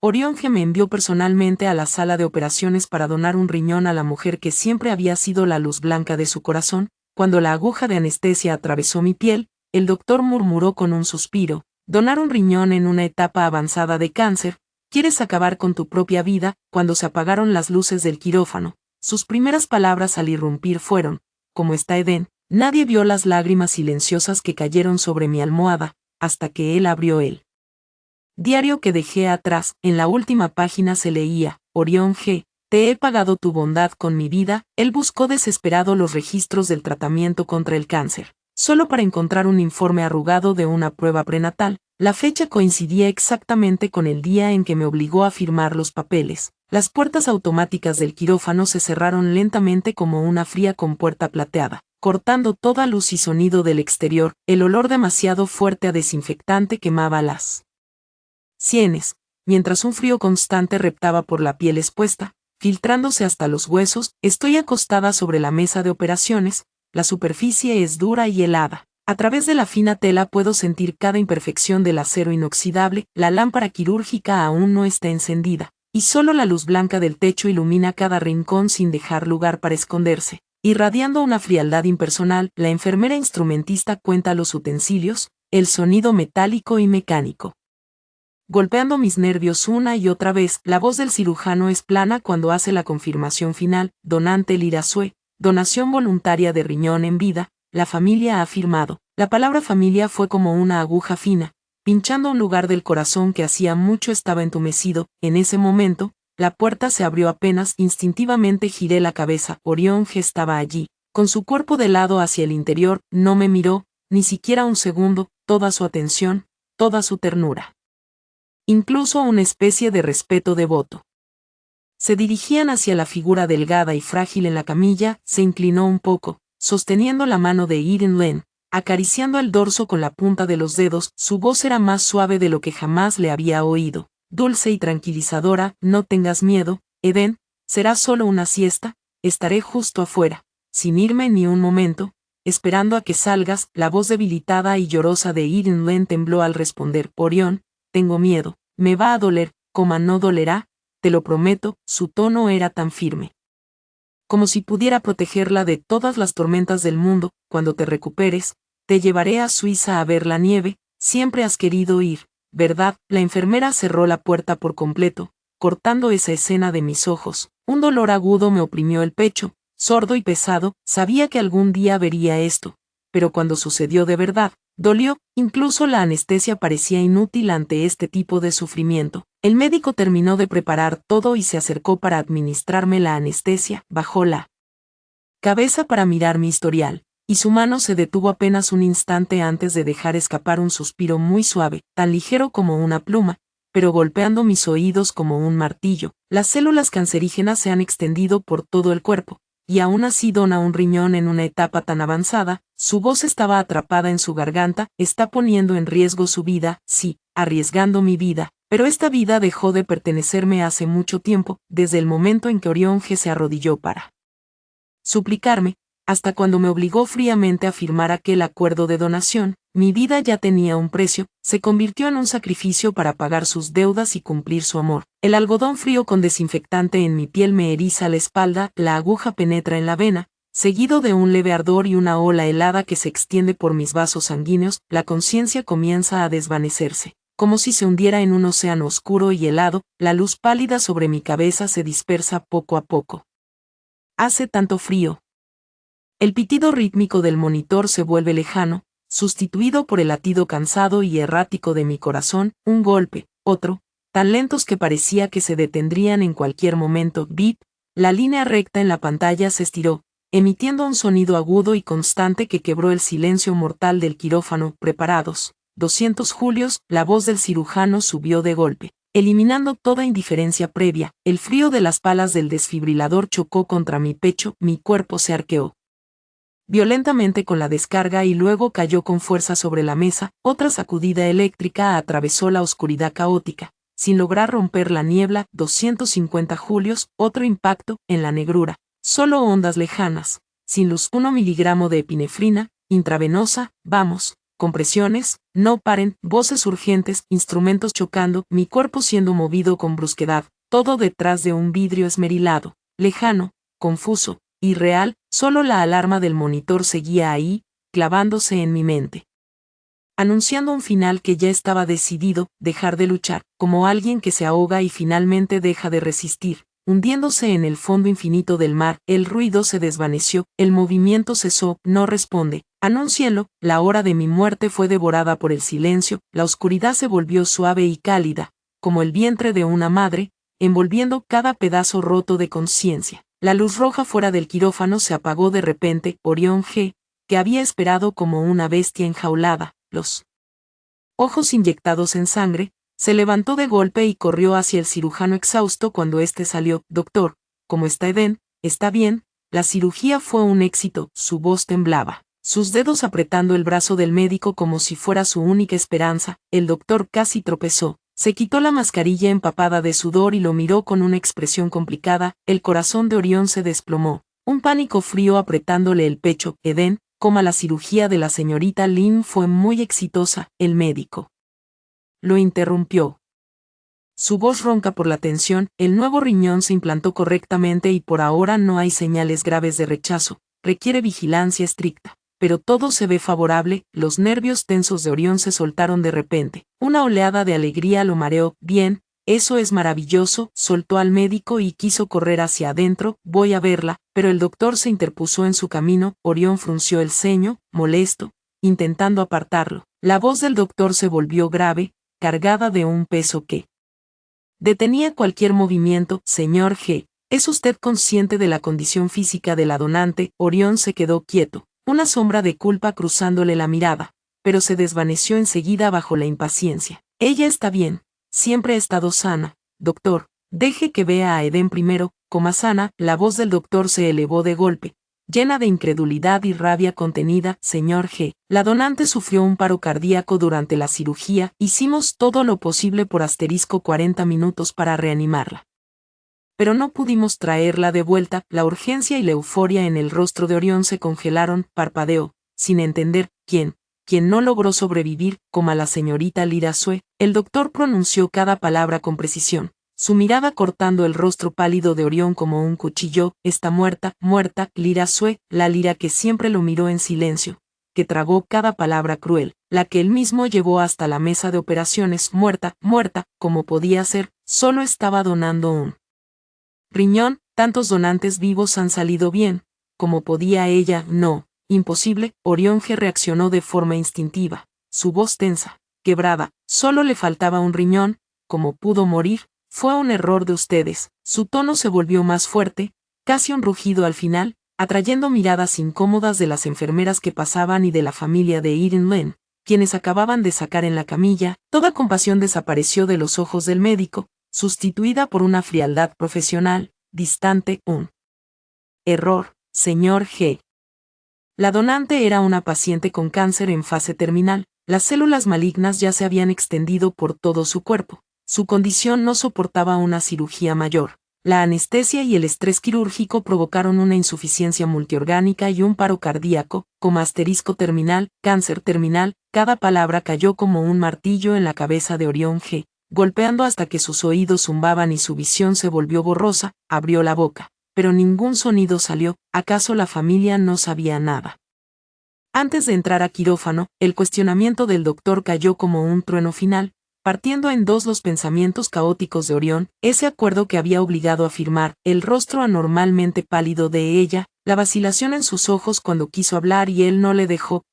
Orión G. me envió personalmente a la sala de operaciones para donar un riñón a la mujer que siempre había sido la luz blanca de su corazón. Cuando la aguja de anestesia atravesó mi piel, el doctor murmuró con un suspiro: donar un riñón en una etapa avanzada de cáncer, ¿quieres acabar con tu propia vida? Cuando se apagaron las luces del quirófano, sus primeras palabras al irrumpir fueron: ¿cómo está Eden? Nadie vio las lágrimas silenciosas que cayeron sobre mi almohada, hasta que él abrió el diario que dejé atrás. En la última página se leía: Orión G., te he pagado tu bondad con mi vida. Él buscó desesperado los registros del tratamiento contra el cáncer, solo para encontrar un informe arrugado de una prueba prenatal. La fecha coincidía exactamente con el día en que me obligó a firmar los papeles. Las puertas automáticas del quirófano se cerraron lentamente como una fría compuerta plateada, cortando toda luz y sonido del exterior. El olor demasiado fuerte a desinfectante quemaba las sienes, mientras un frío constante reptaba por la piel expuesta, filtrándose hasta los huesos. Estoy acostada sobre la mesa de operaciones, la superficie es dura y helada. A través de la fina tela puedo sentir cada imperfección del acero inoxidable. La lámpara quirúrgica aún no está encendida, y solo la luz blanca del techo ilumina cada rincón sin dejar lugar para esconderse, irradiando una frialdad impersonal. La enfermera instrumentista cuenta los utensilios, el sonido metálico y mecánico golpeando mis nervios una y otra vez. La voz del cirujano es plana cuando hace la confirmación final: donante Lirazue, donación voluntaria de riñón en vida. La familia ha firmado. La palabra familia fue como una aguja fina, pinchando un lugar del corazón que hacía mucho estaba entumecido. En ese momento, la puerta se abrió apenas. Instintivamente giré la cabeza. Orión G. estaba allí, con su cuerpo de lado hacia el interior. No me miró, ni siquiera un segundo. Toda su atención, toda su ternura, incluso una especie de respeto devoto, se dirigían hacia la figura delgada y frágil en la camilla. Se inclinó un poco, sosteniendo la mano de Eden Len, acariciando el dorso con la punta de los dedos. Su voz era más suave de lo que jamás le había oído, dulce y tranquilizadora. No tengas miedo, Eden, será solo una siesta, estaré justo afuera, sin irme ni un momento, esperando a que salgas. La voz debilitada y llorosa de Eden Len tembló al responder: Orión, tengo miedo, me va a doler. Coma, no dolerá, te lo prometo. Su tono era tan firme, como si pudiera protegerla de todas las tormentas del mundo. Cuando te recuperes, te llevaré a Suiza a ver la nieve. Siempre has querido ir, ¿verdad? La enfermera cerró la puerta por completo, cortando esa escena de mis ojos. Un dolor agudo me oprimió el pecho, sordo y pesado. Sabía que algún día vería esto, pero cuando sucedió de verdad, dolió. Incluso la anestesia parecía inútil ante este tipo de sufrimiento. El médico terminó de preparar todo y se acercó para administrarme la anestesia. Bajó la cabeza para mirar mi historial, y su mano se detuvo apenas un instante antes de dejar escapar un suspiro muy suave, tan ligero como una pluma, pero golpeando mis oídos como un martillo. Las células cancerígenas se han extendido por todo el cuerpo, y aún así dona un riñón en una etapa tan avanzada. Su voz estaba atrapada en su garganta. Está poniendo en riesgo su vida. Sí, arriesgando mi vida, pero esta vida dejó de pertenecerme hace mucho tiempo, desde el momento en que Orión G. se arrodilló para suplicarme, hasta cuando me obligó fríamente a firmar aquel acuerdo de donación. Mi vida ya tenía un precio, se convirtió en un sacrificio para pagar sus deudas y cumplir su amor. El algodón frío con desinfectante en mi piel me eriza la espalda. La aguja penetra en la vena, seguido de un leve ardor y una ola helada que se extiende por mis vasos sanguíneos. La conciencia comienza a desvanecerse, como si se hundiera en un océano oscuro y helado. La luz pálida sobre mi cabeza se dispersa poco a poco. Hace tanto frío. El pitido rítmico del monitor se vuelve lejano, sustituido por el latido cansado y errático de mi corazón. Un golpe, otro, tan lentos que parecía que se detendrían en cualquier momento. Beep. La línea recta en la pantalla se estiró, emitiendo un sonido agudo y constante que quebró el silencio mortal del quirófano. Preparados. 200 julios. La voz del cirujano subió de golpe, eliminando toda indiferencia previa. El frío de las palas del desfibrilador chocó contra mi pecho. Mi cuerpo se arqueó violentamente con la descarga y luego cayó con fuerza sobre la mesa. Otra sacudida eléctrica atravesó la oscuridad caótica, sin lograr romper la niebla. 250 julios. Otro impacto en la negrura. Solo ondas lejanas, sin luz. 1 miligramo de epinefrina, intravenosa. Vamos, compresiones, no paren, voces urgentes, instrumentos chocando, mi cuerpo siendo movido con brusquedad, todo detrás de un vidrio esmerilado, lejano, confuso, irreal, solo la alarma del monitor seguía ahí, clavándose en mi mente, anunciando un final que ya estaba decidido, dejar de luchar, como alguien que se ahoga y finalmente deja de resistir, hundiéndose en el fondo infinito del mar. El ruido se desvaneció, el movimiento cesó, no responde. Anúncielo, la hora de mi muerte fue devorada por el silencio, la oscuridad se volvió suave y cálida, como el vientre de una madre, envolviendo cada pedazo roto de conciencia. La luz roja fuera del quirófano se apagó de repente. Orión G., que había esperado como una bestia enjaulada, los ojos inyectados en sangre, se levantó de golpe y corrió hacia el cirujano exhausto cuando éste salió. Doctor, ¿cómo está Eden? ¿Está bien? La cirugía fue un éxito, su voz temblaba, sus dedos apretando el brazo del médico como si fuera su única esperanza. El doctor casi tropezó, se quitó la mascarilla empapada de sudor y lo miró con una expresión complicada. El corazón de Orión se desplomó, un pánico frío apretándole el pecho. Eden, la cirugía de la señorita Lynn fue muy exitosa. El médico lo interrumpió. Su voz ronca por la tensión. El nuevo riñón se implantó correctamente y por ahora no hay señales graves de rechazo. Requiere vigilancia estricta, pero todo se ve favorable. Los nervios tensos de Orión se soltaron de repente. Una oleada de alegría lo mareó. Bien, eso es maravilloso. Soltó al médico y quiso correr hacia adentro. Voy a verla, pero el doctor se interpuso en su camino. Orión frunció el ceño, molesto, intentando apartarlo. La voz del doctor se volvió grave, cargada de un peso que detenía cualquier movimiento. Señor G., ¿es usted consciente de la condición física de la donante? Orión se quedó quieto, una sombra de culpa cruzándole la mirada, pero se desvaneció enseguida bajo la impaciencia. Ella está bien, siempre ha estado sana. Doctor, deje que vea a Eden primero. Coma sana. La voz del doctor se elevó de golpe, llena de incredulidad y rabia contenida. Señor G., la donante sufrió un paro cardíaco durante la cirugía. Hicimos todo lo posible por *40 minutos para reanimarla, pero no pudimos traerla de vuelta. La urgencia y la euforia en el rostro de Orión se congelaron. Parpadeó, sin entender. ¿Quién no logró sobrevivir? La señorita Lyra Sue. El doctor pronunció cada palabra con precisión, su mirada cortando el rostro pálido de Orión como un cuchillo. Está muerta, muerta. Lyra Sue, la Lyra que siempre lo miró en silencio, que tragó cada palabra cruel, la que él mismo llevó hasta la mesa de operaciones. Muerta, muerta, como podía ser, solo estaba donando un riñón. Tantos donantes vivos han salido bien, ¿cómo podía ella? No, imposible. Orión G. reaccionó de forma instintiva, su voz tensa, quebrada. Solo le faltaba un riñón. ¿Cómo pudo morir? Fue un error de ustedes. Su tono se volvió más fuerte, casi un rugido al final, atrayendo miradas incómodas de las enfermeras que pasaban y de la familia de Eden Lynn, quienes acababan de sacar en la camilla. Toda compasión desapareció de los ojos del médico, sustituida por una frialdad profesional, distante. Un error, señor G. La donante era una paciente con cáncer en fase terminal. Las células malignas ya se habían extendido por todo su cuerpo. Su condición no soportaba una cirugía mayor. La anestesia y el estrés quirúrgico provocaron una insuficiencia multiorgánica y un paro cardíaco. Terminal, cáncer terminal. Cada palabra cayó como un martillo en la cabeza de Orión G., golpeando hasta que sus oídos zumbaban y su visión se volvió borrosa. Abrió la boca, pero ningún sonido salió. ¿Acaso la familia no sabía nada? Antes de entrar a quirófano, el cuestionamiento del doctor cayó como un trueno final, partiendo en dos los pensamientos caóticos de Orión, ese acuerdo que había obligado a firmar, el rostro anormalmente pálido de ella, la vacilación en sus ojos cuando quiso hablar y él no le dejó.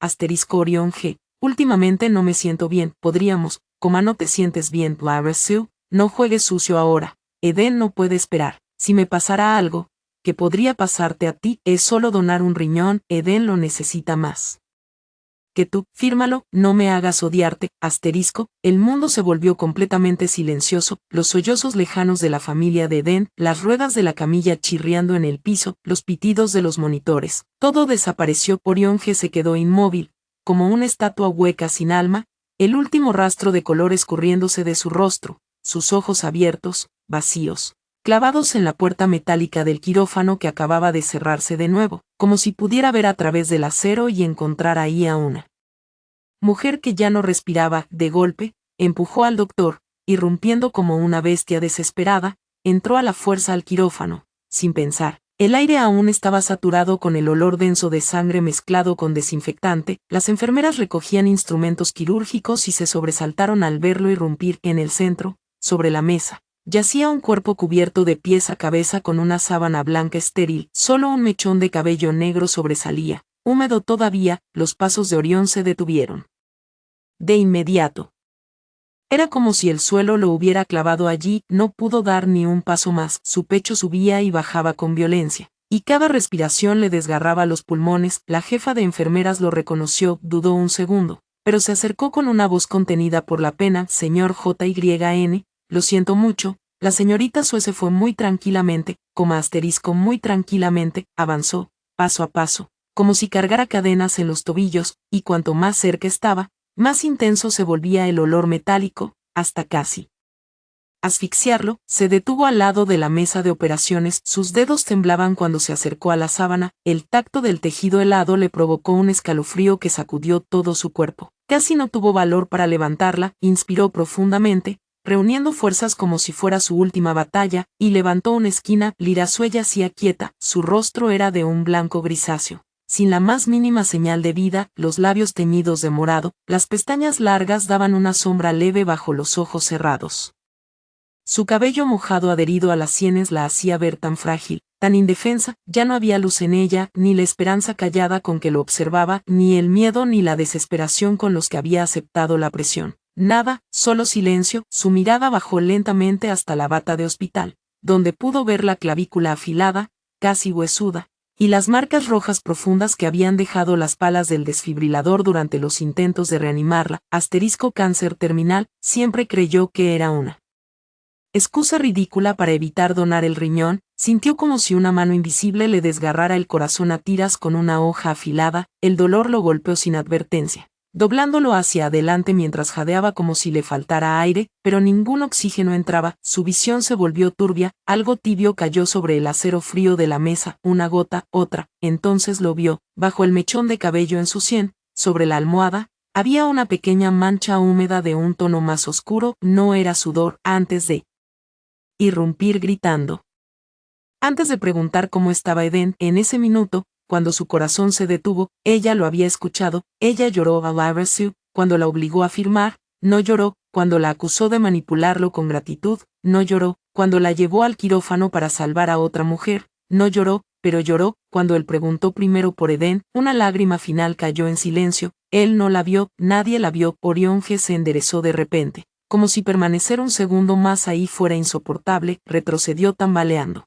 Orión G. Últimamente no me siento bien. Podríamos, no te sientes bien, Lyra Sue, no juegues sucio ahora. Eden no puede esperar. Si me pasara algo, que podría pasarte a ti, es solo donar un riñón. Eden lo necesita más que tú. Fírmalo, no me hagas odiarte. El mundo se volvió completamente silencioso, los sollozos lejanos de la familia de Eden, las ruedas de la camilla chirriando en el piso, los pitidos de los monitores. Todo desapareció. Orión G. se quedó inmóvil, como una estatua hueca sin alma, el último rastro de color escurriéndose de su rostro, sus ojos abiertos, vacíos, clavados en la puerta metálica del quirófano que acababa de cerrarse de nuevo, como si pudiera ver a través del acero y encontrar ahí a una mujer que ya no respiraba, de golpe, empujó al doctor, irrumpiendo como una bestia desesperada, entró a la fuerza al quirófano, sin pensar. El aire aún estaba saturado con el olor denso de sangre mezclado con desinfectante, las enfermeras recogían instrumentos quirúrgicos y se sobresaltaron al verlo irrumpir en el centro, sobre la mesa. Yacía un cuerpo cubierto de pies a cabeza con una sábana blanca estéril, solo un mechón de cabello negro sobresalía. Húmedo todavía, los pasos de Orión se detuvieron. De inmediato. Era como si el suelo lo hubiera clavado allí, no pudo dar ni un paso más, su pecho subía y bajaba con violencia, y cada respiración le desgarraba los pulmones. La jefa de enfermeras lo reconoció, dudó un segundo, pero se acercó con una voz contenida por la pena. Señor JYN, lo siento mucho. La señorita Sue se fue muy tranquilamente, muy tranquilamente, avanzó, paso a paso, como si cargara cadenas en los tobillos, y cuanto más cerca estaba, más intenso se volvía el olor metálico, hasta casi asfixiarlo. Se detuvo al lado de la mesa de operaciones, sus dedos temblaban cuando se acercó a la sábana, el tacto del tejido helado le provocó un escalofrío que sacudió todo su cuerpo. Casi no tuvo valor para levantarla, inspiró profundamente, reuniendo fuerzas como si fuera su última batalla, y levantó una esquina. Lyra Sue yacía quieta, su rostro era de un blanco grisáceo, sin la más mínima señal de vida, los labios teñidos de morado, las pestañas largas daban una sombra leve bajo los ojos cerrados. Su cabello mojado adherido a las sienes la hacía ver tan frágil, tan indefensa. Ya no había luz en ella, ni la esperanza callada con que lo observaba, ni el miedo ni la desesperación con los que había aceptado la presión. Nada, solo silencio. Su mirada bajó lentamente hasta la bata de hospital, donde pudo ver la clavícula afilada, casi huesuda, y las marcas rojas profundas que habían dejado las palas del desfibrilador durante los intentos de reanimarla. Cáncer terminal. Siempre creyó que era una excusa ridícula para evitar donar el riñón. Sintió como si una mano invisible le desgarrara el corazón a tiras con una hoja afilada. El dolor lo golpeó sin advertencia, doblándolo hacia adelante mientras jadeaba como si le faltara aire, pero ningún oxígeno entraba. Su visión se volvió turbia, algo tibio cayó sobre el acero frío de la mesa, una gota, otra. Entonces lo vio, bajo el mechón de cabello en su sien, sobre la almohada, había una pequeña mancha húmeda de un tono más oscuro. No era sudor. Antes de irrumpir gritando. Antes de preguntar cómo estaba Eden, en ese minuto, cuando su corazón se detuvo, ella lo había escuchado. Ella lloró a Lyra Sue cuando la obligó a firmar, no lloró cuando la acusó de manipularlo con gratitud, no lloró cuando la llevó al quirófano para salvar a otra mujer, no lloró, pero lloró cuando él preguntó primero por Eden. Una lágrima final cayó en silencio, él no la vio, nadie la vio. Orión G se enderezó de repente, como si permanecer un segundo más ahí fuera insoportable, retrocedió tambaleando,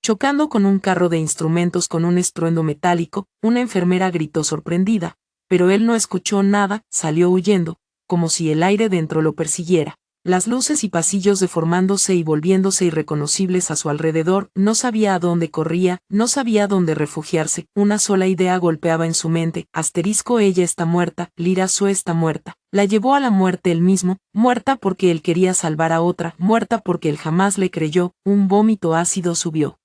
chocando con un carro de instrumentos con un estruendo metálico. Una enfermera gritó sorprendida, pero él no escuchó nada, salió huyendo, como si el aire dentro lo persiguiera. Las luces y pasillos deformándose y volviéndose irreconocibles a su alrededor. No sabía a dónde corría, no sabía dónde refugiarse. Una sola idea golpeaba en su mente. Ella está muerta, Lyra Sue está muerta. La llevó a la muerte él mismo, muerta porque él quería salvar a otra, muerta porque él jamás le creyó. Un vómito ácido subió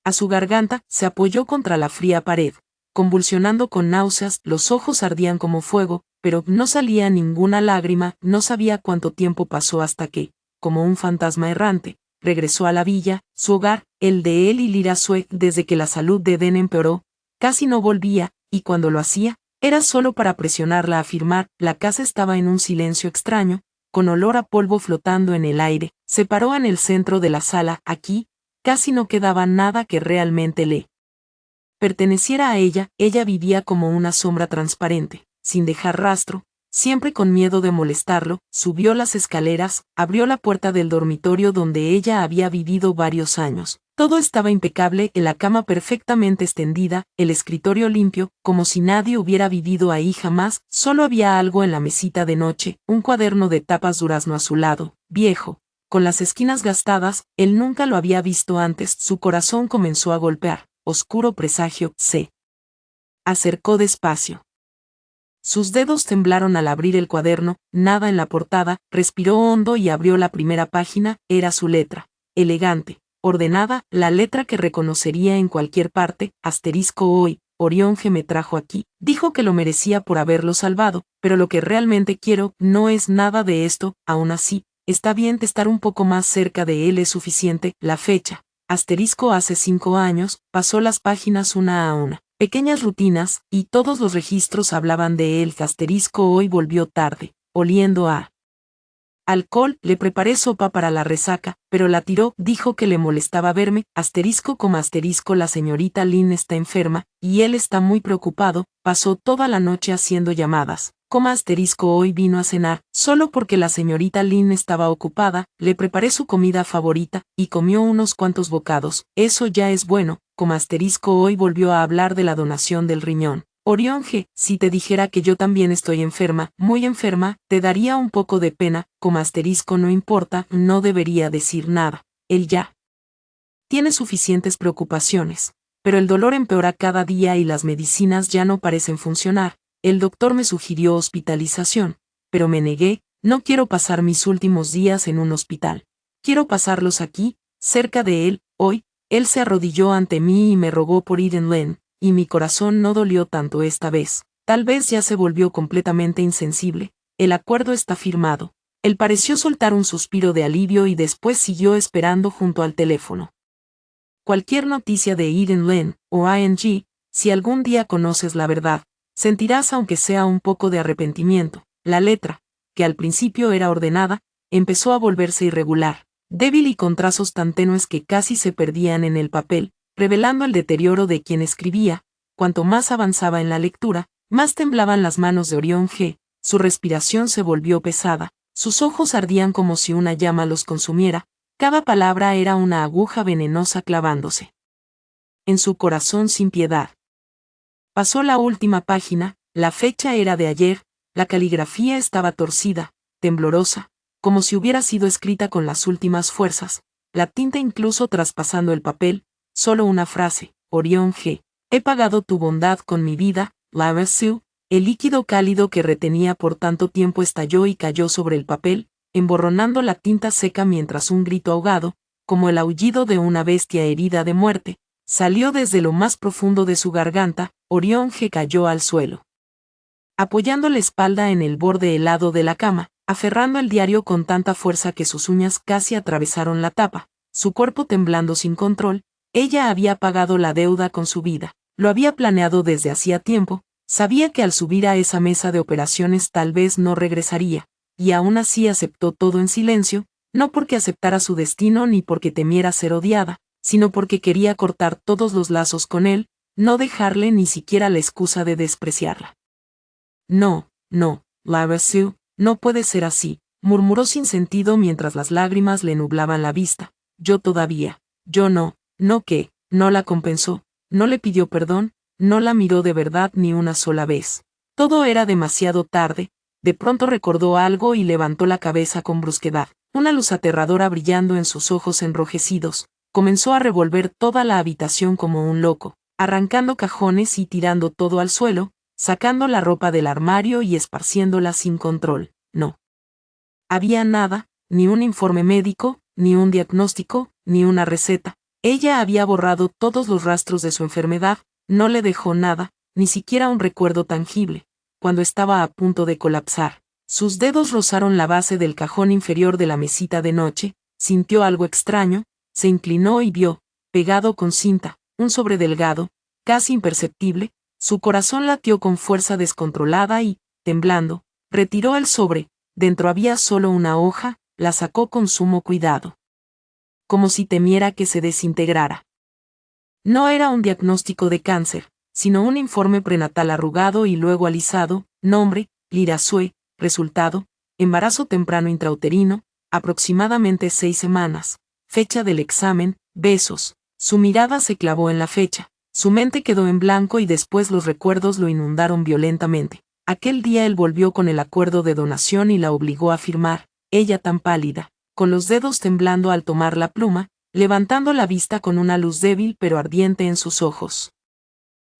a su garganta, se apoyó contra la fría pared, convulsionando con náuseas. Los ojos ardían como fuego, pero no salía ninguna lágrima. No sabía cuánto tiempo pasó hasta que, como un fantasma errante, regresó a la villa, su hogar, el de él y Lyra Sue. Desde que la salud de Eden empeoró, casi no volvía, y cuando lo hacía, era solo para presionarla a firmar. La casa estaba en un silencio extraño, con olor a polvo flotando en el aire. Se paró en el centro de la sala. Aquí, casi no quedaba nada que realmente le perteneciera a ella. Ella vivía como una sombra transparente, sin dejar rastro, siempre con miedo de molestarlo. Subió las escaleras, abrió la puerta del dormitorio donde ella había vivido varios años. Todo estaba impecable, la cama perfectamente extendida, el escritorio limpio, como si nadie hubiera vivido ahí jamás. Solo había algo en la mesita de noche, un cuaderno de tapas durazno azulado, viejo, con las esquinas gastadas. Él nunca lo había visto antes. Su corazón comenzó a golpear. Oscuro presagio. Se acercó despacio. Sus dedos temblaron al abrir el cuaderno. Nada en la portada. Respiró hondo y abrió la primera página. Era su letra, elegante, ordenada, la letra que reconocería en cualquier parte. Hoy, Orión G me trajo aquí. Dijo que lo merecía por haberlo salvado, pero lo que realmente quiero no es nada de esto. Aún así, está bien estar un poco más cerca de él es suficiente. La fecha. Asterisco hace 5 años, pasó las páginas una a una. Pequeñas rutinas, y todos los registros hablaban de él. Asterisco hoy volvió tarde, oliendo a alcohol. Le preparé sopa para la resaca, pero la tiró. Dijo que le molestaba verme. Asterisco, la señorita Lynn está enferma, y él está muy preocupado. Pasó toda la noche haciendo llamadas. Asterisco hoy vino a cenar, solo porque la señorita Lynn estaba ocupada. Le preparé su comida favorita, y comió unos cuantos bocados. Eso ya es bueno. Asterisco hoy volvió a hablar de la donación del riñón. Orión G, si te dijera que yo también estoy enferma, muy enferma, te daría un poco de pena. Asterisco no importa, no debería decir nada. Él ya tiene suficientes preocupaciones. Pero el dolor empeora cada día y las medicinas ya no parecen funcionar. El doctor me sugirió hospitalización, pero me negué. No quiero pasar mis últimos días en un hospital. Quiero pasarlos aquí, cerca de él. Hoy, él se arrodilló ante mí y me rogó por Eden Lane. Y mi corazón no dolió tanto esta vez. Tal vez ya se volvió completamente insensible. El acuerdo está firmado. Él pareció soltar un suspiro de alivio y después siguió esperando junto al teléfono. Cualquier noticia de Eden Lane, o ING, si algún día conoces la verdad, sentirás aunque sea un poco de arrepentimiento. La letra, que al principio era ordenada, empezó a volverse irregular, débil y con trazos tan tenues que casi se perdían en el papel, revelando el deterioro de quien escribía. Cuanto más avanzaba en la lectura, más temblaban las manos de Orión G, su respiración se volvió pesada, sus ojos ardían como si una llama los consumiera, cada palabra era una aguja venenosa clavándose en su corazón sin piedad. Pasó la última página, la fecha era de ayer, la caligrafía estaba torcida, temblorosa, como si hubiera sido escrita con las últimas fuerzas, la tinta incluso traspasando el papel. Solo una frase: Orión G. He pagado tu bondad con mi vida, Lara Sue. El líquido cálido que retenía por tanto tiempo estalló y cayó sobre el papel, emborronando la tinta seca mientras un grito ahogado, como el aullido de una bestia herida de muerte, salió desde lo más profundo de su garganta. Orión G. cayó al suelo, apoyando la espalda en el borde helado de la cama, aferrando el diario con tanta fuerza que sus uñas casi atravesaron la tapa, su cuerpo temblando sin control. Ella había pagado la deuda con su vida, lo había planeado desde hacía tiempo, sabía que al subir a esa mesa de operaciones tal vez no regresaría, y aún así aceptó todo en silencio, no porque aceptara su destino ni porque temiera ser odiada, sino porque quería cortar todos los lazos con él, no dejarle ni siquiera la excusa de despreciarla. No, Lara Sue, no puede ser así, murmuró sin sentido mientras las lágrimas le nublaban la vista. Yo no que, no la compensó, no le pidió perdón, no la miró de verdad ni una sola vez. Todo era demasiado tarde. De pronto recordó algo y levantó la cabeza con brusquedad, una luz aterradora brillando en sus ojos enrojecidos. Comenzó a revolver toda la habitación como un loco, arrancando cajones y tirando todo al suelo, sacando la ropa del armario y esparciéndola sin control. No había nada, ni un informe médico, ni un diagnóstico, ni una receta. Ella había borrado todos los rastros de su enfermedad, no le dejó nada, ni siquiera un recuerdo tangible. Cuando estaba a punto de colapsar, sus dedos rozaron la base del cajón inferior de la mesita de noche, sintió algo extraño, se inclinó y vio, pegado con cinta, un sobre delgado, casi imperceptible. Su corazón latió con fuerza descontrolada y, temblando, retiró el sobre. Dentro había solo una hoja, la sacó con sumo cuidado, como si temiera que se desintegrara. No era un diagnóstico de cáncer, sino un informe prenatal arrugado y luego alisado. Nombre: Lyra Sue. Resultado: embarazo temprano intrauterino, aproximadamente 6 semanas. Fecha del examen: besos. Su mirada se clavó en la fecha, su mente quedó en blanco y después los recuerdos lo inundaron violentamente. Aquel día él volvió con el acuerdo de donación y la obligó a firmar, ella tan pálida, con los dedos temblando al tomar la pluma, levantando la vista con una luz débil pero ardiente en sus ojos.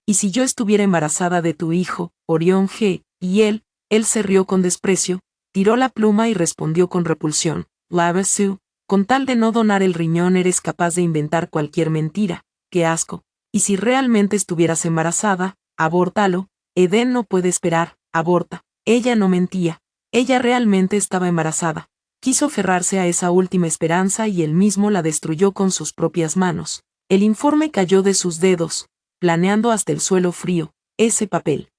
¿Y si yo estuviera embarazada de tu hijo, Orión G? Y él se rió con desprecio, tiró la pluma y respondió con repulsión: Lara Sue, con tal de no donar el riñón eres capaz de inventar cualquier mentira. ¡Qué asco! Y si realmente estuvieras embarazada, abórtalo. Eden no puede esperar, aborta. Ella no mentía. Ella realmente estaba embarazada. Quiso aferrarse a esa última esperanza y él mismo la destruyó con sus propias manos. El informe cayó de sus dedos, planeando hasta el suelo frío. Ese papel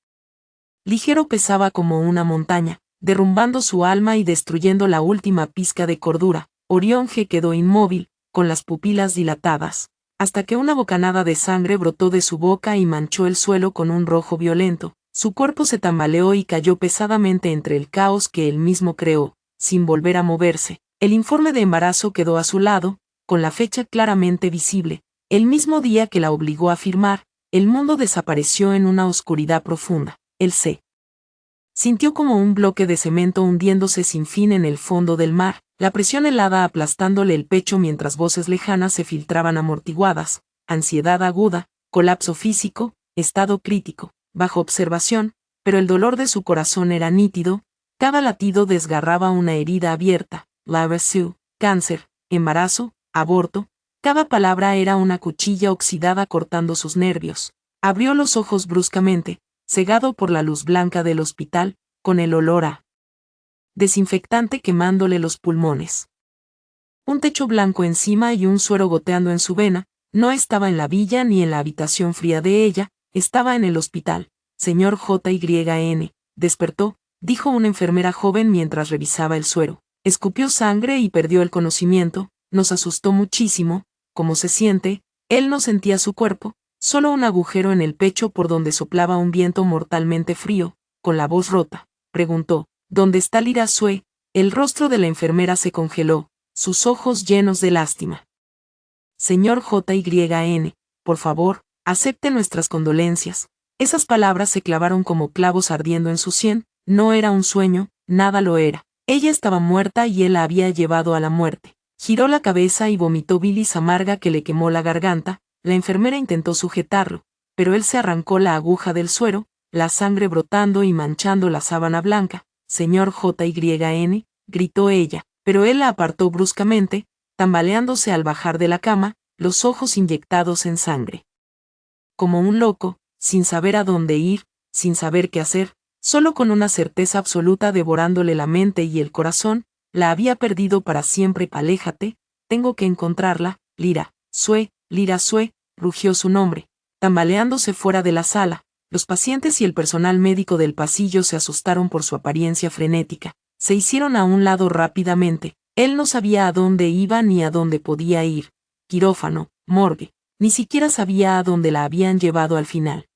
ligero pesaba como una montaña, derrumbando su alma y destruyendo la última pizca de cordura. Orión G quedó inmóvil, con las pupilas dilatadas, hasta que una bocanada de sangre brotó de su boca y manchó el suelo con un rojo violento. Su cuerpo se tambaleó y cayó pesadamente entre el caos que él mismo creó, sin volver a moverse. El informe de embarazo quedó a su lado, con la fecha claramente visible. El mismo día que la obligó a firmar, el mundo desapareció en una oscuridad profunda. Él se sintió como un bloque de cemento hundiéndose sin fin en el fondo del mar, la presión helada aplastándole el pecho mientras voces lejanas se filtraban amortiguadas, ansiedad aguda, colapso físico, estado crítico, bajo observación, pero el dolor de su corazón era nítido, cada latido desgarraba una herida abierta, Sue, cáncer, embarazo, aborto, cada palabra era una cuchilla oxidada cortando sus nervios. Abrió los ojos bruscamente, cegado por la luz blanca del hospital, con el olor a desinfectante quemándole los pulmones. Un techo blanco encima y un suero goteando en su vena, no estaba en la villa ni en la habitación fría de ella, estaba en el hospital. Señor JYN, despertó, dijo una enfermera joven mientras revisaba el suero. Escupió sangre y perdió el conocimiento, nos asustó muchísimo. ¿Cómo se siente? Él no sentía su cuerpo, solo un agujero en el pecho por donde soplaba un viento mortalmente frío. Con la voz rota, preguntó, ¿dónde está Lyra Sue? El rostro de la enfermera se congeló, sus ojos llenos de lástima. Señor JYN, por favor, acepte nuestras condolencias. Esas palabras se clavaron como clavos ardiendo en su sien. No era un sueño, nada lo era. Ella estaba muerta y él la había llevado a la muerte. Giró la cabeza y vomitó bilis amarga que le quemó la garganta. La enfermera intentó sujetarlo, pero él se arrancó la aguja del suero, la sangre brotando y manchando la sábana blanca. Señor JYN, gritó ella, pero él la apartó bruscamente, tambaleándose al bajar de la cama, los ojos inyectados en sangre. Como un loco, sin saber a dónde ir, sin saber qué hacer, solo con una certeza absoluta devorándole la mente y el corazón, la había perdido para siempre. Aléjate, tengo que encontrarla. Lyra Sue, rugió su nombre, tambaleándose fuera de la sala. Los pacientes y el personal médico del pasillo se asustaron por su apariencia frenética. Se hicieron a un lado rápidamente. Él no sabía a dónde iba ni a dónde podía ir. Quirófano, morgue. Ni siquiera sabía a dónde la habían llevado al final.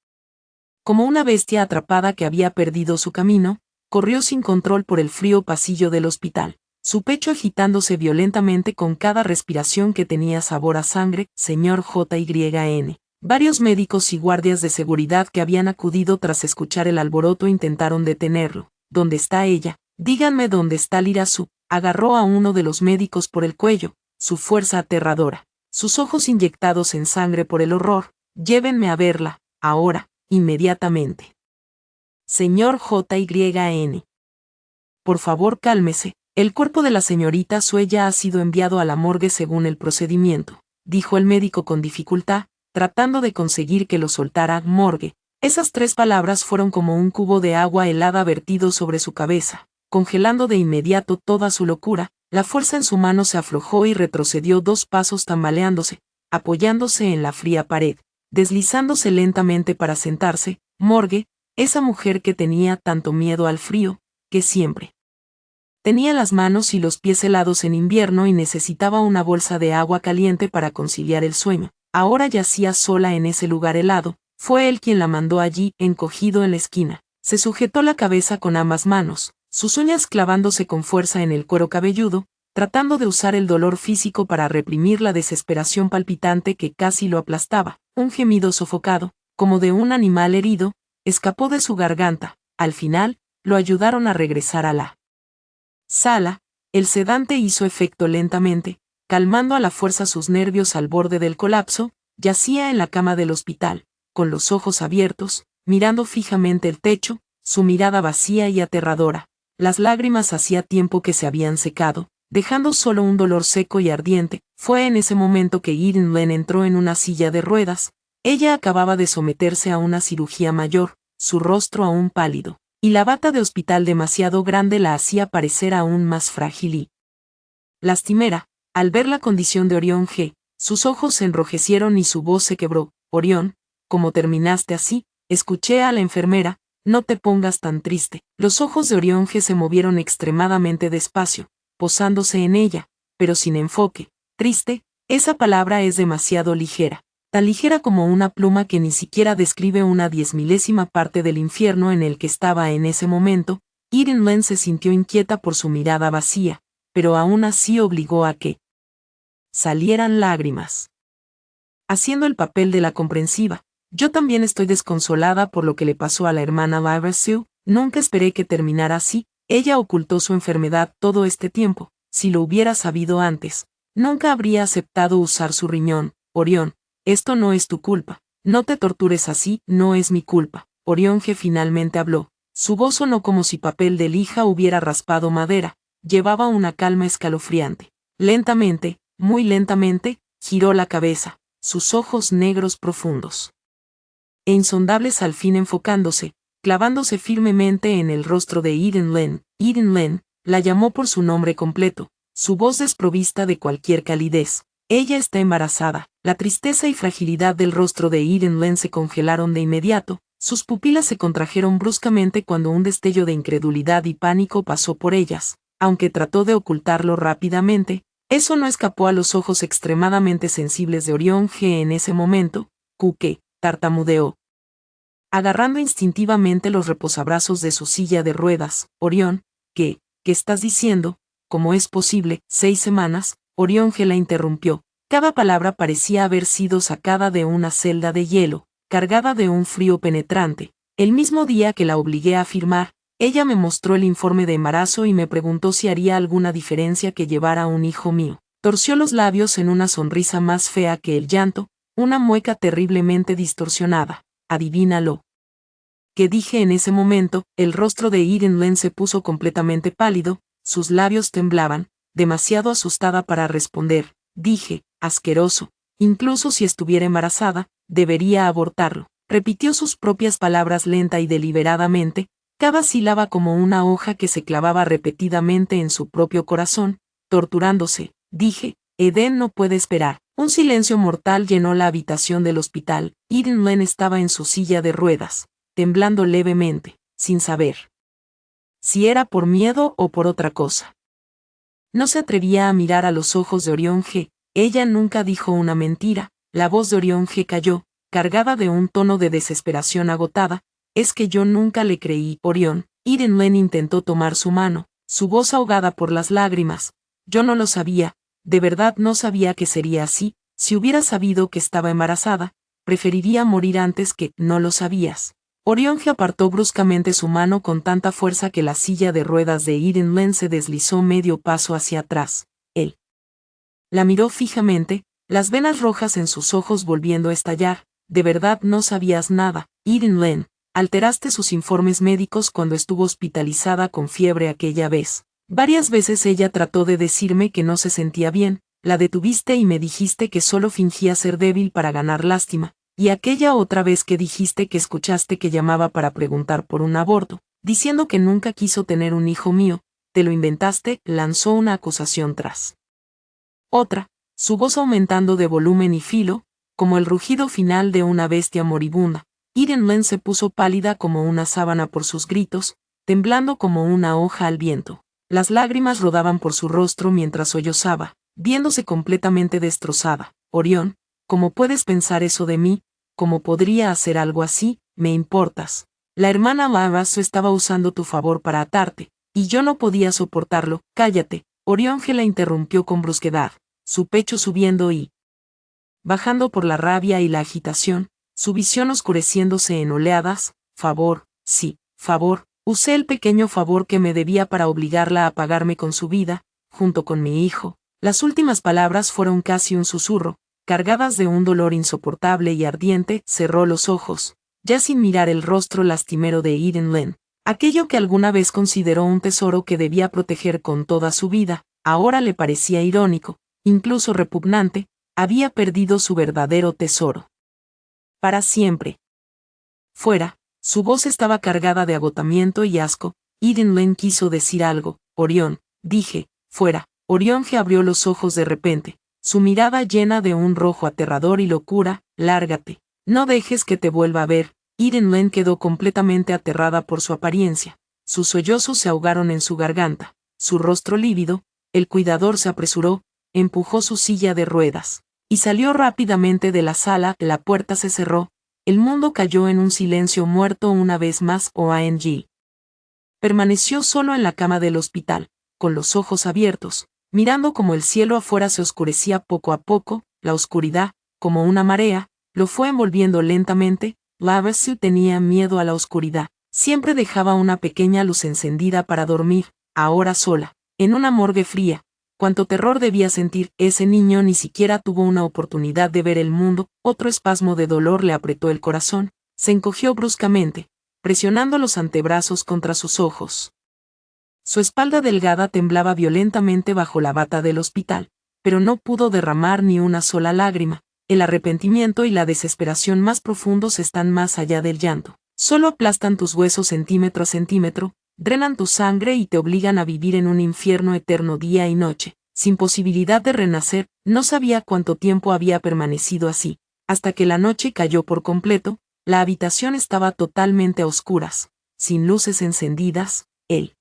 Como una bestia atrapada que había perdido su camino, corrió sin control por el frío pasillo del hospital, su pecho agitándose violentamente con cada respiración que tenía sabor a sangre. Señor JYN. Varios médicos y guardias de seguridad que habían acudido tras escuchar el alboroto intentaron detenerlo. ¿Dónde está ella? Díganme dónde está Lyra Sue. Agarró a uno de los médicos por el cuello, su fuerza aterradora, sus ojos inyectados en sangre por el horror. Llévenme a verla, ahora, inmediatamente. Señor JYN. Por favor, cálmese. El cuerpo de la señorita Sue ya ha sido enviado a la morgue según el procedimiento, dijo el médico con dificultad, tratando de conseguir que lo soltara. Morgue. Esas 3 palabras fueron como un cubo de agua helada vertido sobre su cabeza, congelando de inmediato toda su locura. La fuerza en su mano se aflojó y retrocedió 2 pasos tambaleándose, apoyándose en la fría pared, deslizándose lentamente para sentarse. Morgue, esa mujer que tenía tanto miedo al frío, que siempre tenía las manos y los pies helados en invierno y necesitaba una bolsa de agua caliente para conciliar el sueño. Ahora yacía sola en ese lugar helado. Fue él quien la mandó allí, encogido en la esquina. Se sujetó la cabeza con ambas manos, sus uñas clavándose con fuerza en el cuero cabelludo, tratando de usar el dolor físico para reprimir la desesperación palpitante que casi lo aplastaba. Un gemido sofocado, como de un animal herido, escapó de su garganta. Al final, lo ayudaron a regresar a la sala. El sedante hizo efecto lentamente, calmando a la fuerza sus nervios al borde del colapso. Yacía en la cama del hospital, con los ojos abiertos, mirando fijamente el techo, su mirada vacía y aterradora. Las lágrimas hacía tiempo que se habían secado, dejando solo un dolor seco y ardiente. Fue en ese momento que Irene Len entró en una silla de ruedas, Ella acababa de someterse a una cirugía mayor, su rostro aún pálido, y la bata de hospital demasiado grande la hacía parecer aún más frágil y lastimera. Al ver la condición de Orión G., sus ojos se enrojecieron y su voz se quebró. Orión, ¿cómo terminaste así? Escuché a la enfermera, no te pongas tan triste. Los ojos de Orión G. se movieron extremadamente despacio, posándose en ella, pero sin enfoque. Triste, esa palabra es demasiado ligera, tan ligera como una pluma que ni siquiera describe una 10.000ª parte del infierno en el que estaba en ese momento. Irene Len se sintió inquieta por su mirada vacía, pero aún así obligó a que salieran lágrimas. Haciendo el papel de la comprensiva, yo también estoy desconsolada por lo que le pasó a la hermana Lyra Sue, nunca esperé que terminara así, ella ocultó su enfermedad todo este tiempo, si lo hubiera sabido antes, nunca habría aceptado usar su riñón. Orión, esto no es tu culpa, no te tortures así, no es mi culpa. Orión G. finalmente habló, su voz sonó como si papel de lija hubiera raspado madera, llevaba una calma escalofriante. Lentamente, muy lentamente, giró la cabeza, sus ojos negros profundos e insondables al fin enfocándose, clavándose firmemente en el rostro de Irene Len. Irene Len la llamó por su nombre completo, su voz desprovista de cualquier calidez. Ella está embarazada. La tristeza y fragilidad del rostro de Irene Len se congelaron de inmediato, sus pupilas se contrajeron bruscamente cuando un destello de incredulidad y pánico pasó por ellas, aunque trató de ocultarlo rápidamente. Eso no escapó a los ojos extremadamente sensibles de Orión G. en ese momento. «¿Qué?» tartamudeó, agarrando instintivamente los reposabrazos de su silla de ruedas. Orión, ¿qué estás diciendo? ¿Cómo es posible? 6 semanas, Orión G. la interrumpió. Cada palabra parecía haber sido sacada de una celda de hielo, cargada de un frío penetrante. El mismo día que la obligué a firmar, ella me mostró el informe de embarazo y me preguntó si haría alguna diferencia que llevara un hijo mío. Torció los labios en una sonrisa más fea que el llanto, una mueca terriblemente distorsionada. Adivínalo. ¿Qué dije en ese momento? El rostro de Irene Len se puso completamente pálido, sus labios temblaban, demasiado asustada para responder. Dije, asqueroso, incluso si estuviera embarazada, debería abortarlo. Repitió sus propias palabras lenta y deliberadamente, cada sílaba como una hoja que se clavaba repetidamente en su propio corazón, torturándose. Dije, Eden no puede esperar. Un silencio mortal llenó la habitación del hospital. Irene Len estaba en su silla de ruedas, temblando levemente, sin saber si era por miedo o por otra cosa. No se atrevía a mirar a los ojos de Orión G. Ella nunca dijo una mentira. La voz de Orión G. cayó, cargada de un tono de desesperación agotada. Es que yo nunca le creí. Orión. Irene Len intentó tomar su mano, su voz ahogada por las lágrimas. Yo no lo sabía, de verdad no sabía que sería así. Si hubiera sabido que estaba embarazada, preferiría morir antes que no lo sabías. Orión G. apartó bruscamente su mano con tanta fuerza que la silla de ruedas de Irene Len se deslizó medio paso hacia atrás. Él la miró fijamente, las venas rojas en sus ojos volviendo a estallar. De verdad no sabías nada, Irene Len. Alteraste sus informes médicos cuando estuvo hospitalizada con fiebre aquella vez. Varias veces ella trató de decirme que no se sentía bien, la detuviste y me dijiste que solo fingía ser débil para ganar lástima. Y aquella otra vez que dijiste que escuchaste que llamaba para preguntar por un aborto, diciendo que nunca quiso tener un hijo mío, te lo inventaste. Lanzó una acusación tras otra, su voz aumentando de volumen y filo, como el rugido final de una bestia moribunda. Irene Len se puso pálida como una sábana por sus gritos, temblando como una hoja al viento. Las lágrimas rodaban por su rostro mientras sollozaba, viéndose completamente destrozada. Orión, ¿cómo puedes pensar eso de mí? ¿Cómo podría hacer algo así? Me importas. La hermana Lyra Sue estaba usando tu favor para atarte, y yo no podía soportarlo. Cállate. Orión G. la interrumpió con brusquedad, su pecho subiendo y bajando por la rabia y la agitación, su visión oscureciéndose en oleadas. Favor, sí, favor. Usé el pequeño favor que me debía para obligarla a pagarme con su vida, junto con mi hijo. Las últimas palabras fueron casi un susurro, cargadas de un dolor insoportable y ardiente. Cerró los ojos, ya sin mirar el rostro lastimero de Irene Len. Aquello que alguna vez consideró un tesoro que debía proteger con toda su vida, ahora le parecía irónico, incluso repugnante. Había perdido su verdadero tesoro. Para siempre. Fuera. Su voz estaba cargada de agotamiento y asco. Eden Lane quiso decir algo. Orión, dije, fuera. Orión G abrió los ojos de repente, su mirada llena de un rojo aterrador y locura. Lárgate. No dejes que te vuelva a ver. Eden Lane quedó completamente aterrada por su apariencia. Sus sollozos se ahogaron en su garganta. Su rostro lívido. El cuidador se apresuró, empujó su silla de ruedas y salió rápidamente de la sala. La puerta se cerró. El mundo cayó en un silencio muerto una vez más. Oang permaneció solo en la cama del hospital, con los ojos abiertos, mirando como el cielo afuera se oscurecía poco a poco. La oscuridad, como una marea, lo fue envolviendo lentamente. Levasseur tenía miedo a la oscuridad. Siempre dejaba una pequeña luz encendida para dormir, ahora sola, en una morgue fría. Cuánto terror debía sentir. Ese niño ni siquiera tuvo una oportunidad de ver el mundo. Otro espasmo de dolor le apretó el corazón. Se encogió bruscamente, presionando los antebrazos contra sus ojos. Su espalda delgada temblaba violentamente bajo la bata del hospital, pero no pudo derramar ni una sola lágrima. El arrepentimiento y la desesperación más profundos están más allá del llanto. Solo aplastan tus huesos centímetro a centímetro, drenan tu sangre y te obligan a vivir en un infierno eterno día y noche, sin posibilidad de renacer. No sabía cuánto tiempo había permanecido así, hasta que la noche cayó por completo. La habitación estaba totalmente a oscuras, sin luces encendidas. El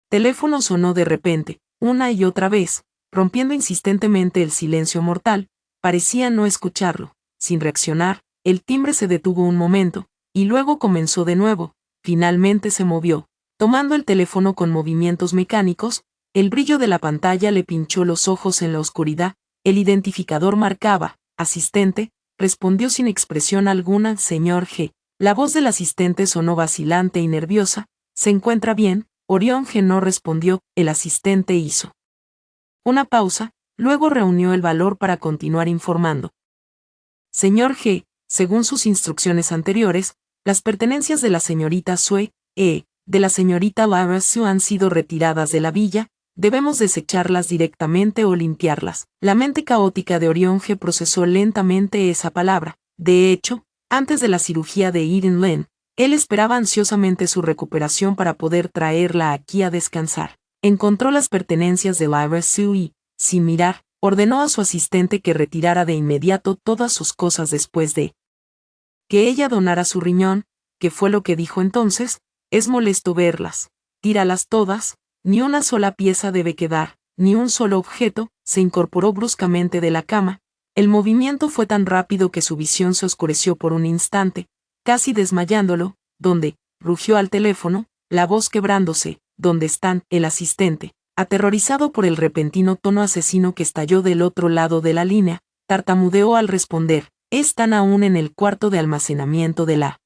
teléfono sonó de repente, una y otra vez, rompiendo insistentemente el silencio mortal. Parecía no escucharlo. Sin reaccionar, el timbre se detuvo un momento, y luego comenzó de nuevo. Finalmente se movió, tomando el teléfono con movimientos mecánicos. El brillo de la pantalla le pinchó los ojos en la oscuridad. El identificador marcaba, asistente, respondió sin expresión alguna. Señor G. La voz del asistente sonó vacilante y nerviosa. ¿Se encuentra bien? Orión G no respondió. El asistente hizo una pausa, luego reunió el valor para continuar informando. Señor G, según sus instrucciones anteriores, las pertenencias de la señorita Sue, de la señorita Levasseur han sido retiradas de la villa. Debemos desecharlas directamente o limpiarlas. La mente caótica de Orión G procesó lentamente esa palabra. De hecho, antes de la cirugía de Eden Lane, él esperaba ansiosamente su recuperación para poder traerla aquí a descansar. Encontró las pertenencias de Levasseur y, sin mirar, ordenó a su asistente que retirara de inmediato todas sus cosas después de que ella donara su riñón. ¿Qué fue lo que dijo entonces? Es molesto verlas. Tíralas todas. Ni una sola pieza debe quedar, ni un solo objeto. Se incorporó bruscamente de la cama. El movimiento fue tan rápido que su visión se oscureció por un instante, casi desmayándolo. ¿Dónde? Rugió al teléfono, la voz quebrándose. ¿Dónde están? El asistente, aterrorizado por el repentino tono asesino que estalló del otro lado de la línea, tartamudeó al responder. Están aún en el cuarto de almacenamiento de la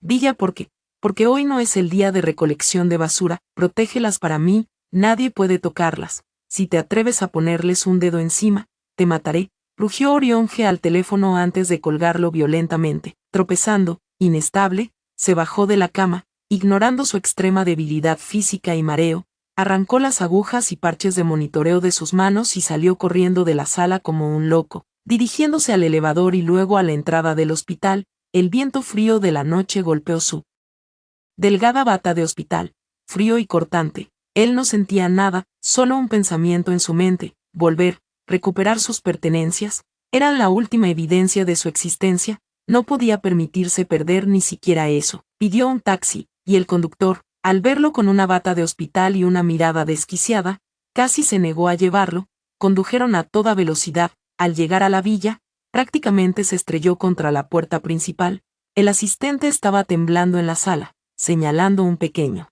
villa. Porque hoy no es el día de recolección de basura. Protégelas para mí. Nadie puede tocarlas. Si te atreves a ponerles un dedo encima, te mataré. Rugió Orión G al teléfono antes de colgarlo violentamente. Tropezando, inestable, se bajó de la cama, ignorando su extrema debilidad física y mareo, arrancó las agujas y parches de monitoreo de sus manos y salió corriendo de la sala como un loco, dirigiéndose al elevador y luego a la entrada del hospital. El viento frío de la noche golpeó su delgada bata de hospital, frío y cortante. Él no sentía nada, solo un pensamiento en su mente: volver, recuperar sus pertenencias. Eran la última evidencia de su existencia. No podía permitirse perder ni siquiera eso. Pidió un taxi, y el conductor, al verlo con una bata de hospital y una mirada desquiciada, casi se negó a llevarlo. Condujeron a toda velocidad. Al llegar a la villa, prácticamente se estrelló contra la puerta principal. El asistente estaba temblando en la sala, señalando un pequeño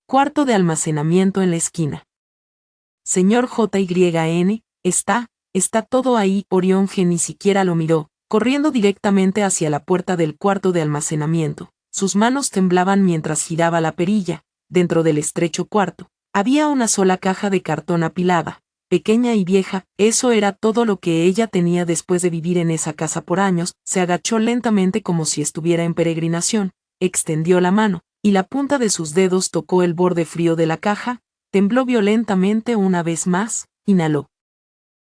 cuarto de almacenamiento en la esquina. Señor JYN, está todo ahí. Orión G ni siquiera lo miró, corriendo directamente hacia la puerta del cuarto de almacenamiento. Sus manos temblaban mientras giraba la perilla. Dentro del estrecho cuarto, había una sola caja de cartón apilada, pequeña y vieja. Eso era todo lo que ella tenía después de vivir en esa casa por años. Se agachó lentamente como si estuviera en peregrinación, extendió la mano, y la punta de sus dedos tocó el borde frío de la caja. Tembló violentamente una vez más, inhaló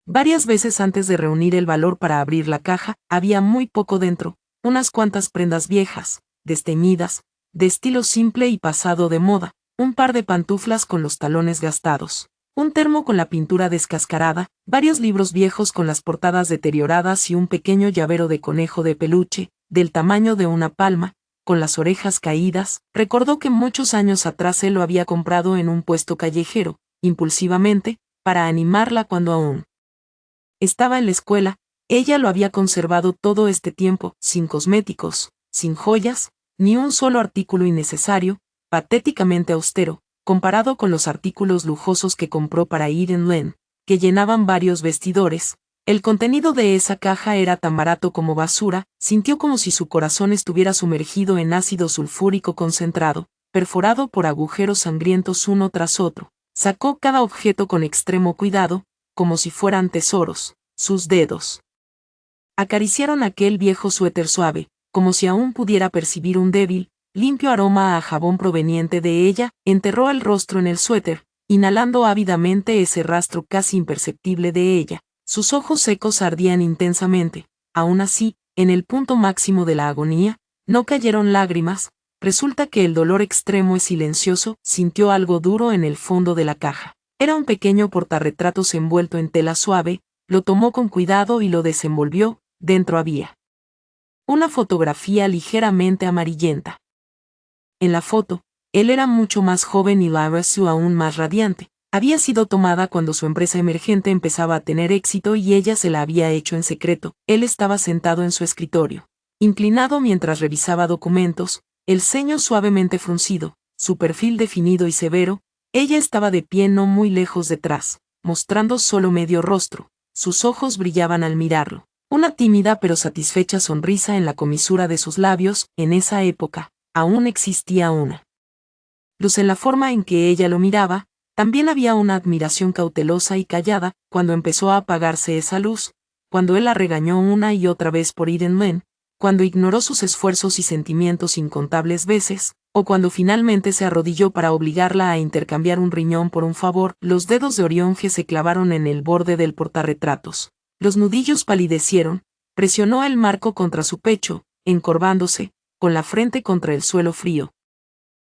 Varias veces antes de reunir el valor para abrir la caja, había muy poco dentro, unas cuantas prendas viejas, desteñidas, de estilo simple y pasado de moda, un par de pantuflas con los talones gastados, un termo con la pintura descascarada, varios libros viejos con las portadas deterioradas y un pequeño llavero de conejo de peluche, del tamaño de una palma, con las orejas caídas. Recordó que muchos años atrás él lo había comprado en un puesto callejero, impulsivamente, para animarla cuando aún estaba en la escuela. Ella lo había conservado todo este tiempo, sin cosméticos, sin joyas, ni un solo artículo innecesario, patéticamente austero, comparado con los artículos lujosos que compró para Eden Lane, que llenaban varios vestidores. El contenido de esa caja era tan barato como basura. Sintió como si su corazón estuviera sumergido en ácido sulfúrico concentrado, perforado por agujeros sangrientos uno tras otro. Sacó cada objeto con extremo cuidado, como si fueran tesoros. Sus dedos acariciaron aquel viejo suéter suave, como si aún pudiera percibir un débil, limpio aroma a jabón proveniente de ella. Enterró el rostro en el suéter, inhalando ávidamente ese rastro casi imperceptible de ella. Sus ojos secos ardían intensamente. Aún así, en el punto máximo de la agonía, no cayeron lágrimas. Resulta que el dolor extremo es silencioso. Sintió algo duro en el fondo de la caja. Era un pequeño portarretratos envuelto en tela suave. Lo tomó con cuidado y lo desenvolvió. Dentro había una fotografía ligeramente amarillenta. En la foto, él era mucho más joven y Lara Sue aún más radiante. Había sido tomada cuando su empresa emergente empezaba a tener éxito y ella se la había hecho en secreto. Él estaba sentado en su escritorio, inclinado mientras revisaba documentos, el ceño suavemente fruncido, su perfil definido y severo. Ella estaba de pie no muy lejos detrás, mostrando solo medio rostro. Sus ojos brillaban al mirarlo. Una tímida pero satisfecha sonrisa en la comisura de sus labios. En esa época, aún existía una luz en la forma en que ella lo miraba. También había una admiración cautelosa y callada. Cuando empezó a apagarse esa luz, cuando él la regañó una y otra vez por Eden Lane, cuando ignoró sus esfuerzos y sentimientos incontables veces, o cuando finalmente se arrodilló para obligarla a intercambiar un riñón por un favor, los dedos de Orionge se clavaron en el borde del portarretratos. Los nudillos palidecieron. Presionó el marco contra su pecho, encorvándose, con la frente contra el suelo frío,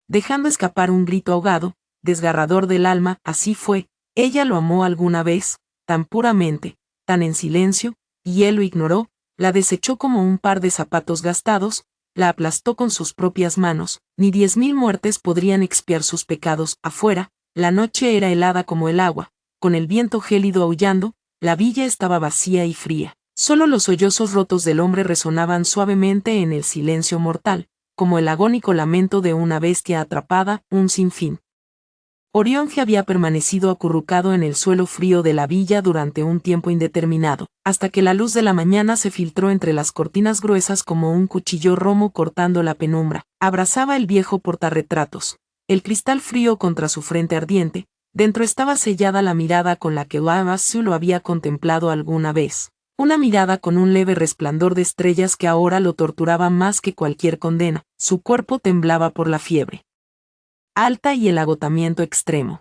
dejando escapar un grito ahogado, desgarrador del alma. Así fue. Ella lo amó alguna vez, tan puramente, tan en silencio, y él lo ignoró. La desechó como un par de zapatos gastados, la aplastó con sus propias manos. Ni 10.000 muertes podrían expiar sus pecados. Afuera, la noche era helada como el agua, con el viento gélido aullando. La villa estaba vacía y fría. Solo los sollozos rotos del hombre resonaban suavemente en el silencio mortal, como el agónico lamento de una bestia atrapada. Un sinfín. Orionge había permanecido acurrucado en el suelo frío de la villa durante un tiempo indeterminado, hasta que la luz de la mañana se filtró entre las cortinas gruesas como un cuchillo romo cortando la penumbra. Abrazaba el viejo portarretratos, el cristal frío contra su frente ardiente. Dentro estaba sellada la mirada con la que Lara Sue lo había contemplado alguna vez. Una mirada con un leve resplandor de estrellas que ahora lo torturaba más que cualquier condena. Su cuerpo temblaba por la fiebre alta y el agotamiento extremo.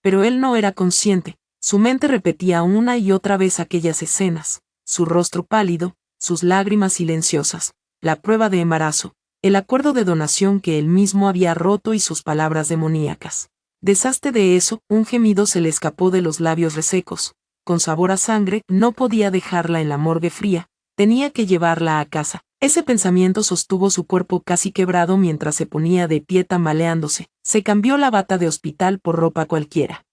Pero él no era consciente. Su mente repetía una y otra vez aquellas escenas, su rostro pálido, sus lágrimas silenciosas, la prueba de embarazo, el acuerdo de donación que él mismo había roto y sus palabras demoníacas. Deshazte de eso. Un gemido se le escapó de los labios resecos, con sabor a sangre. No podía dejarla en la morgue fría, tenía que llevarla a casa. Ese pensamiento sostuvo su cuerpo casi quebrado mientras se ponía de pie tambaleándose. Se cambió la bata de hospital por ropa cualquiera.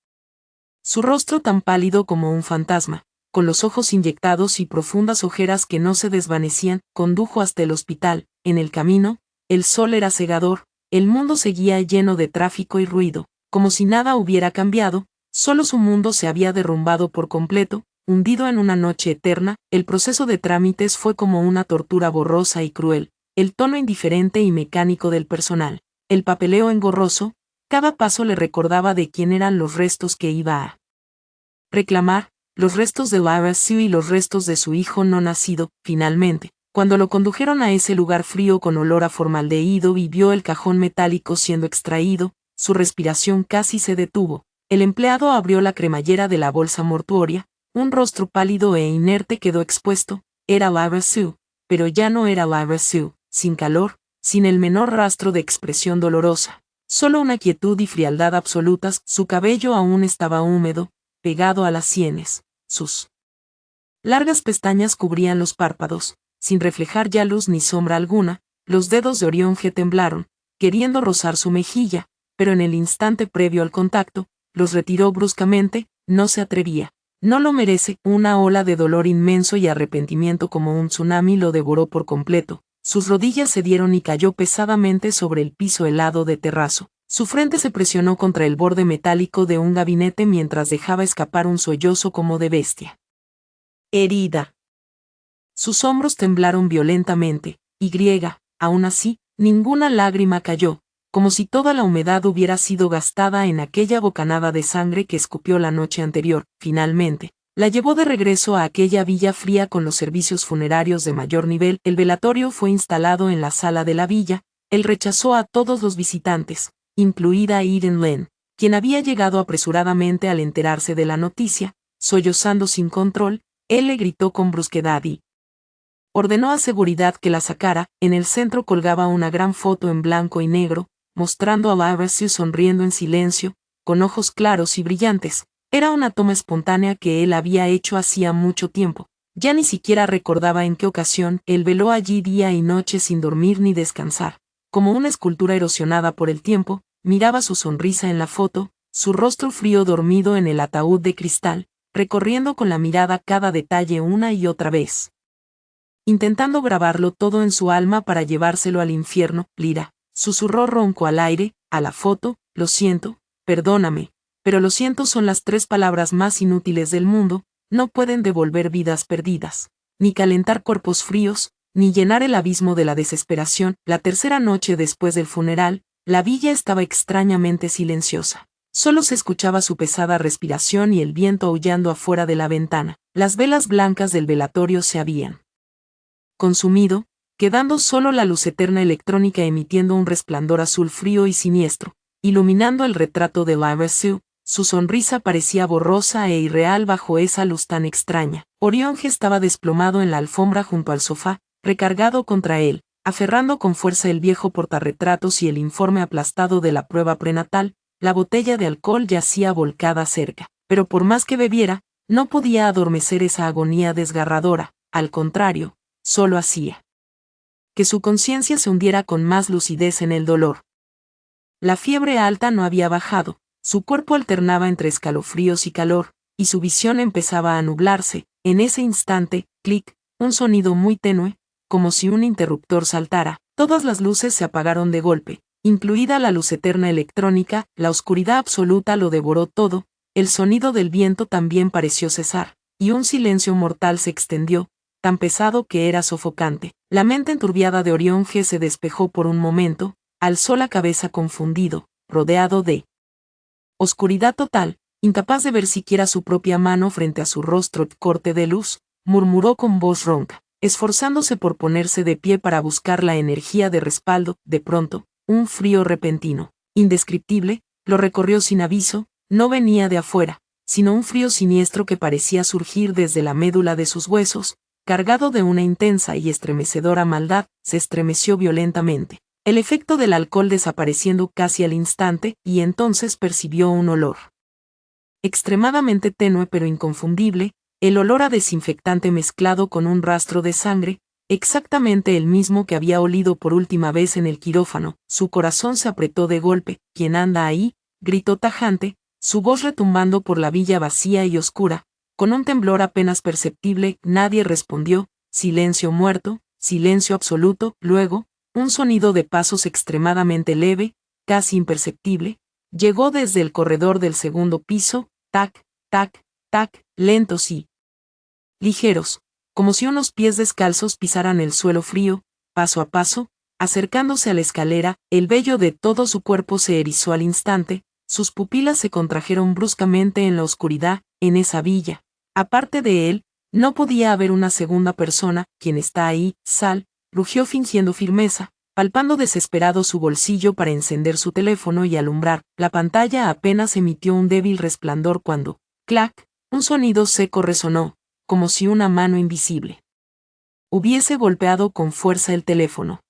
Su rostro tan pálido como un fantasma, con los ojos inyectados y profundas ojeras que no se desvanecían, condujo hasta el hospital. En el camino, el sol era cegador, el mundo seguía lleno de tráfico y ruido, como si nada hubiera cambiado. Solo su mundo se había derrumbado por completo, hundido en una noche eterna. El proceso de trámites fue como una tortura borrosa y cruel, el tono indiferente y mecánico del personal, el papeleo engorroso. Cada paso le recordaba de quién eran los restos que iba a reclamar, los restos de Lara Sue y los restos de su hijo no nacido. Finalmente, cuando lo condujeron a ese lugar frío con olor a formaldehído y vio el cajón metálico siendo extraído, su respiración casi se detuvo. El empleado abrió la cremallera de la bolsa mortuoria, Un rostro pálido e inerte quedó expuesto. Era Lyra Sue, pero ya no era Lyra Sue, sin calor, sin el menor rastro de expresión dolorosa. Solo una quietud y frialdad absolutas. Su cabello aún estaba húmedo, pegado a las sienes. Sus largas pestañas cubrían los párpados, sin reflejar ya luz ni sombra alguna. Los dedos de Orionge temblaron, queriendo rozar su mejilla, pero en el instante previo al contacto, los retiró bruscamente. No se atrevía. No lo merece. Una ola de dolor inmenso y arrepentimiento como un tsunami lo devoró por completo. Sus rodillas cedieron y cayó pesadamente sobre el piso helado de terrazo. Su frente se presionó contra el borde metálico de un gabinete mientras dejaba escapar un sollozo como de bestia herida. Sus hombros temblaron violentamente, y aún así, ninguna lágrima cayó, como si toda la humedad hubiera sido gastada en aquella bocanada de sangre que escupió la noche anterior. Finalmente, la llevó de regreso a aquella villa fría con los servicios funerarios de mayor nivel. El velatorio fue instalado en la sala de la villa. Él rechazó a todos los visitantes, incluida Eden Len, quien había llegado apresuradamente al enterarse de la noticia. Sollozando sin control, él le gritó con brusquedad y ordenó a seguridad que la sacara. En el centro colgaba una gran foto en blanco y negro, mostrando a Lyra Sue sonriendo en silencio, con ojos claros y brillantes. Era una toma espontánea que él había hecho hacía mucho tiempo. Ya ni siquiera recordaba en qué ocasión. Él veló allí día y noche sin dormir ni descansar. Como una escultura erosionada por el tiempo, miraba su sonrisa en la foto, su rostro frío dormido en el ataúd de cristal, recorriendo con la mirada cada detalle una y otra vez, intentando grabarlo todo en su alma para llevárselo al infierno. Lyra, susurró ronco al aire, a la foto. Lo siento, perdóname, pero lo siento son las 3 palabras más inútiles del mundo. No pueden devolver vidas perdidas, ni calentar cuerpos fríos, ni llenar el abismo de la desesperación. La tercera noche después del funeral, la villa estaba extrañamente silenciosa. Solo se escuchaba su pesada respiración y el viento aullando afuera de la ventana. Las velas blancas del velatorio se habían consumido, quedando solo la luz eterna electrónica emitiendo un resplandor azul frío y siniestro, iluminando el retrato de Lyra Sue. Su sonrisa parecía borrosa e irreal bajo esa luz tan extraña. Orionge estaba desplomado en la alfombra junto al sofá, recargado contra él, aferrando con fuerza el viejo portarretratos y el informe aplastado de la prueba prenatal. La botella de alcohol yacía volcada cerca, pero por más que bebiera, no podía adormecer esa agonía desgarradora. Al contrario, solo hacía que su conciencia se hundiera con más lucidez en el dolor. La fiebre alta no había bajado, su cuerpo alternaba entre escalofríos y calor, y su visión empezaba a nublarse. En ese instante, clic, un sonido muy tenue, como si un interruptor saltara. Todas las luces se apagaron de golpe, incluida la luz eterna electrónica. La oscuridad absoluta lo devoró todo. El sonido del viento también pareció cesar, y un silencio mortal se extendió, tan pesado que era sofocante. La mente enturbiada de Orionge se despejó por un momento, alzó la cabeza confundido, rodeado de oscuridad total, incapaz de ver siquiera su propia mano frente a su rostro. Corte de luz, murmuró con voz ronca, esforzándose por ponerse de pie para buscar la energía de respaldo. De pronto, un frío repentino, indescriptible, lo recorrió sin aviso. No venía de afuera, sino un frío siniestro que parecía surgir desde la médula de sus huesos, cargado de una intensa y estremecedora maldad. Se estremeció violentamente, el efecto del alcohol desapareciendo casi al instante, y entonces percibió un olor extremadamente tenue pero inconfundible, el olor a desinfectante mezclado con un rastro de sangre, exactamente el mismo que había olido por última vez en el quirófano. Su corazón se apretó de golpe. ¿Quién anda ahí?, gritó tajante, su voz retumbando por la villa vacía y oscura, con un temblor apenas perceptible. Nadie respondió. Silencio muerto, silencio absoluto. Luego, un sonido de pasos extremadamente leve, casi imperceptible, llegó desde el corredor del segundo piso. Tac, tac, tac, lentos y ligeros, como si unos pies descalzos pisaran el suelo frío. Paso a paso, acercándose a la escalera. El vello de todo su cuerpo se erizó al instante. Sus pupilas se contrajeron bruscamente en la oscuridad. En esa villa, aparte de él, no podía haber una segunda persona. ¿Quién está ahí, Sal?, rugió fingiendo firmeza, palpando desesperado su bolsillo para encender su teléfono y alumbrar. La pantalla apenas emitió un débil resplandor cuando, clac, Un sonido seco resonó, como si una mano invisible hubiese golpeado con fuerza el teléfono.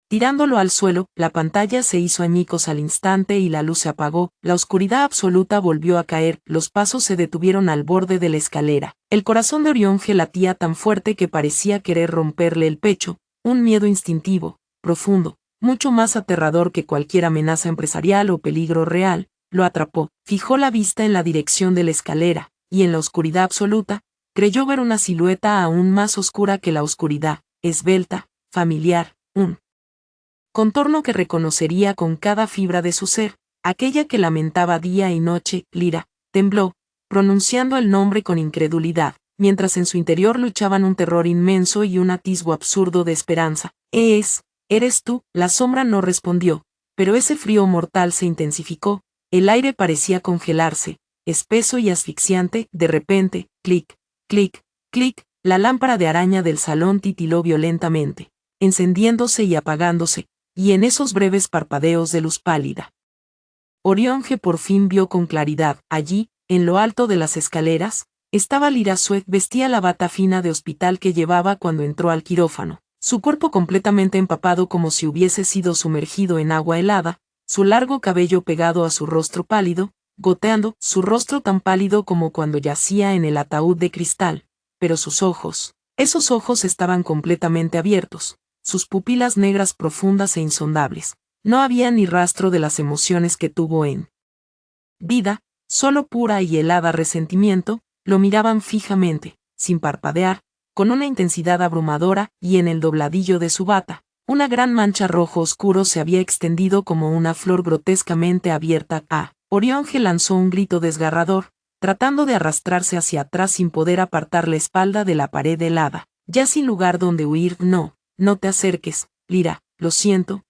Tirándolo al suelo, la pantalla se hizo añicos al instante y la luz se apagó, la oscuridad absoluta volvió a caer, los pasos se detuvieron al borde de la escalera. El corazón de Orión G latía tan fuerte que parecía querer romperle el pecho, un miedo instintivo, profundo, mucho más aterrador que cualquier amenaza empresarial o peligro real, lo atrapó, fijó la vista en la dirección de la escalera, y en la oscuridad absoluta, creyó ver una silueta aún más oscura que la oscuridad, esbelta, familiar, un contorno que reconocería con cada fibra de su ser, aquella que lamentaba día y noche, Lyra, tembló, pronunciando el nombre con incredulidad, mientras en su interior luchaban un terror inmenso y un atisbo absurdo de esperanza. ¿Eres tú? La sombra no respondió, pero ese frío mortal se intensificó, el aire parecía congelarse, espeso y asfixiante, de repente, clic, clic, clic, la lámpara de araña del salón titiló violentamente, encendiéndose y apagándose, y en esos breves parpadeos de luz pálida, Orión G por fin vio con claridad, allí, en lo alto de las escaleras, estaba Lyra Sweet, vestía la bata fina de hospital que llevaba cuando entró al quirófano, su cuerpo completamente empapado como si hubiese sido sumergido en agua helada, su largo cabello pegado a su rostro pálido, goteando, su rostro tan pálido como cuando yacía en el ataúd de cristal, pero sus ojos, esos ojos estaban completamente abiertos, sus pupilas negras profundas e insondables. No había ni rastro de las emociones que tuvo en vida, solo pura y helada resentimiento, lo miraban fijamente, sin parpadear, con una intensidad abrumadora, y en el dobladillo de su bata, una gran mancha rojo oscuro se había extendido como una flor grotescamente abierta. Orión G lanzó un grito desgarrador, tratando de arrastrarse hacia atrás sin poder apartar la espalda de la pared helada, ya sin lugar donde huir. No te acerques, Lyra, lo siento,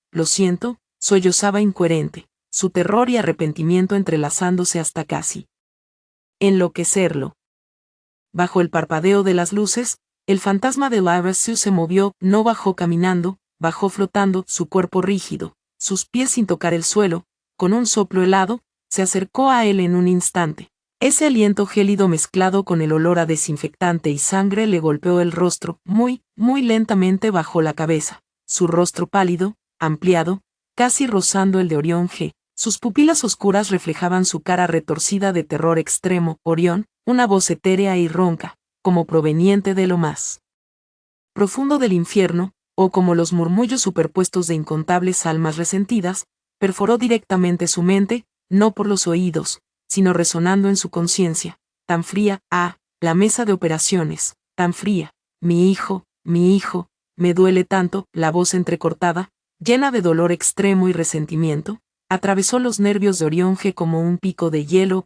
sollozaba incoherente, su terror y arrepentimiento entrelazándose hasta casi enloquecerlo. Bajo el parpadeo de las luces, el fantasma de Lyra Sue se movió, no bajó caminando, bajó flotando, su cuerpo rígido, sus pies sin tocar el suelo, con un soplo helado, se acercó a él en un instante. Ese aliento gélido mezclado con el olor a desinfectante y sangre le golpeó el rostro, muy lentamente bajó la cabeza, su rostro pálido, ampliado, casi rozando el de Orión G. Sus pupilas oscuras reflejaban su cara retorcida de terror extremo. Orión, una voz etérea y ronca, como proveniente de lo más profundo del infierno, o como los murmullos superpuestos de incontables almas resentidas, perforó directamente su mente, no por los oídos, sino resonando en su conciencia, tan fría, la mesa de operaciones, tan fría, mi hijo, me duele tanto, la voz entrecortada, llena de dolor extremo y resentimiento, atravesó los nervios de Orión G como un pico de hielo.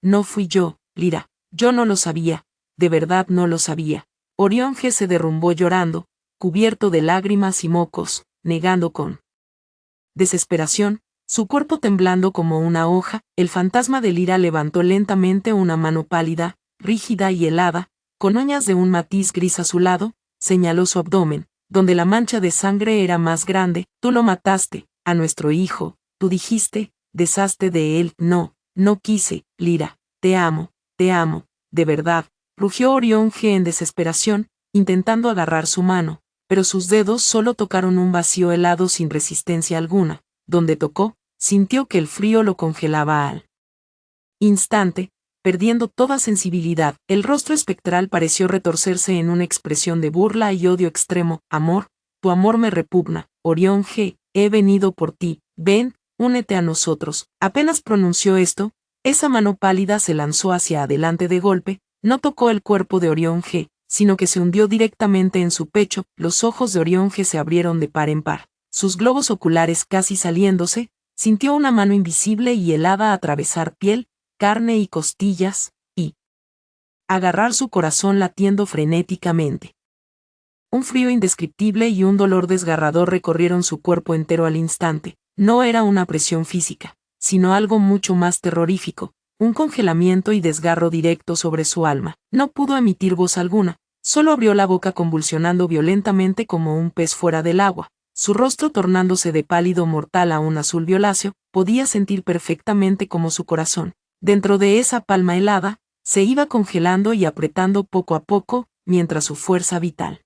No fui yo, Lyra, yo no lo sabía, de verdad no lo sabía. Orión G se derrumbó llorando, cubierto de lágrimas y mocos, negando con desesperación, su cuerpo temblando como una hoja. El fantasma de Lyra levantó lentamente una mano pálida, rígida y helada, con uñas de un matiz gris azulado, señaló su abdomen, donde la mancha de sangre era más grande. Tú lo mataste, a nuestro hijo, tú dijiste, deshazte de él. No quise, Lyra, te amo, de verdad, rugió Orión G en desesperación, intentando agarrar su mano, pero sus dedos solo tocaron un vacío helado sin resistencia alguna. Donde tocó, sintió que el frío lo congelaba al instante, perdiendo toda sensibilidad. El rostro espectral pareció retorcerse en una expresión de burla y odio extremo. Amor, tu amor me repugna, Orión G, he venido por ti, ven, únete a nosotros. Apenas pronunció esto, esa mano pálida se lanzó hacia adelante de golpe, no tocó el cuerpo de Orión G, sino que se hundió directamente en su pecho. Los ojos de Orión G se abrieron de par en par, sus globos oculares casi saliéndose, sintió una mano invisible y helada atravesar piel, carne y costillas, y agarrar su corazón latiendo frenéticamente. Un frío indescriptible y un dolor desgarrador recorrieron su cuerpo entero al instante. No era una presión física, sino algo mucho más terrorífico, un congelamiento y desgarro directo sobre su alma. No pudo emitir voz alguna, solo abrió la boca convulsionando violentamente como un pez fuera del agua. Su rostro tornándose de pálido mortal a un azul violáceo, podía sentir perfectamente como su corazón, dentro de esa palma helada, Se iba congelando y apretando poco a poco, mientras su fuerza vital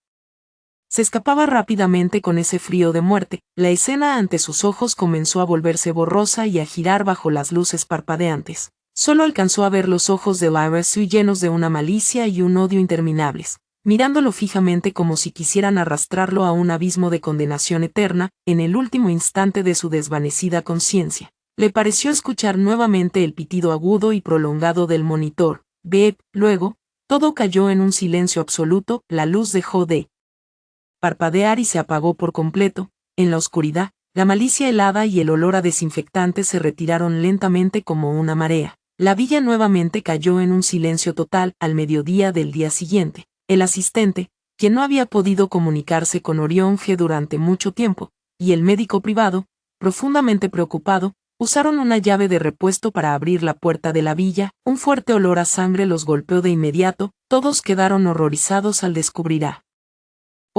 se escapaba rápidamente con ese frío de muerte. La escena ante sus ojos comenzó a volverse borrosa y a girar bajo las luces parpadeantes. Solo alcanzó a ver los ojos de Lyra Sue llenos de una malicia y un odio interminables, mirándolo fijamente como si quisieran arrastrarlo a un abismo de condenación eterna. En el último instante de su desvanecida conciencia, le pareció escuchar nuevamente el pitido agudo y prolongado del monitor. Beep. Luego, todo cayó en un silencio absoluto. La luz dejó de parpadear y se apagó por completo. En la oscuridad, la malicia helada y el olor a desinfectante se retiraron lentamente como una marea. La villa nuevamente cayó en un silencio total. Al mediodía del día siguiente, el asistente, quien no había podido comunicarse con Orion G durante mucho tiempo, y el médico privado, profundamente preocupado, usaron una llave de repuesto para abrir la puerta de la villa. Un fuerte olor a sangre los golpeó de inmediato. Todos quedaron horrorizados al descubrir a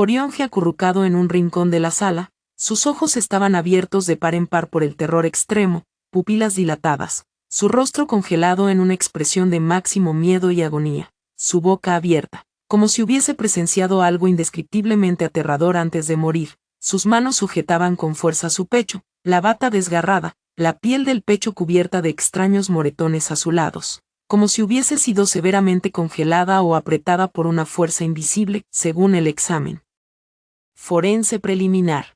Orion G acurrucado en un rincón de la sala. Sus ojos estaban abiertos de par en par por el terror extremo, pupilas dilatadas, su rostro congelado en una expresión de máximo miedo y agonía, su boca abierta, como si hubiese presenciado algo indescriptiblemente aterrador antes de morir. Sus manos sujetaban con fuerza su pecho, la bata desgarrada, la piel del pecho cubierta de extraños moretones azulados, como si hubiese sido severamente congelada o apretada por una fuerza invisible. Según el examen forense preliminar,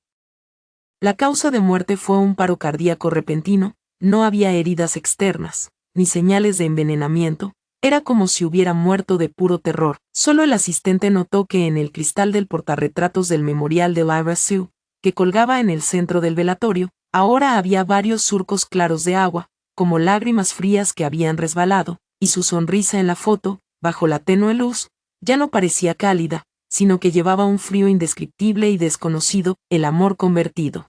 la causa de muerte fue un paro cardíaco repentino. No había heridas externas, ni señales de envenenamiento. Era como si hubiera muerto de puro terror. Solo el asistente notó que en el cristal del portarretratos del memorial de Lyra Sue, que colgaba en el centro del velatorio, ahora había varios surcos claros de agua, como lágrimas frías que habían resbalado, y su sonrisa en la foto, bajo la tenue luz, ya no parecía cálida, sino que llevaba un frío indescriptible y desconocido. El amor convertido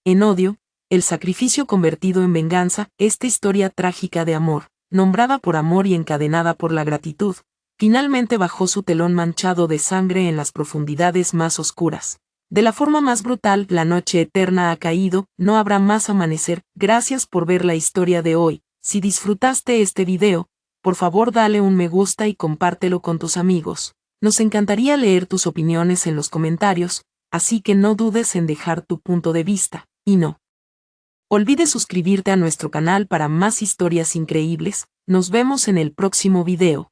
en odio, el sacrificio convertido en venganza. Esta historia trágica de amor, nombrada por amor y encadenada por la gratitud, finalmente bajó su telón manchado de sangre en las profundidades más oscuras. De la forma más brutal, la noche eterna ha caído. No habrá más amanecer. Gracias por ver la historia de hoy. Si disfrutaste este video, por favor dale un me gusta y compártelo con tus amigos. Nos encantaría leer tus opiniones en los comentarios, así que no dudes en dejar tu punto de vista. Y no olvides suscribirte a nuestro canal para más historias increíbles. Nos vemos en el próximo video.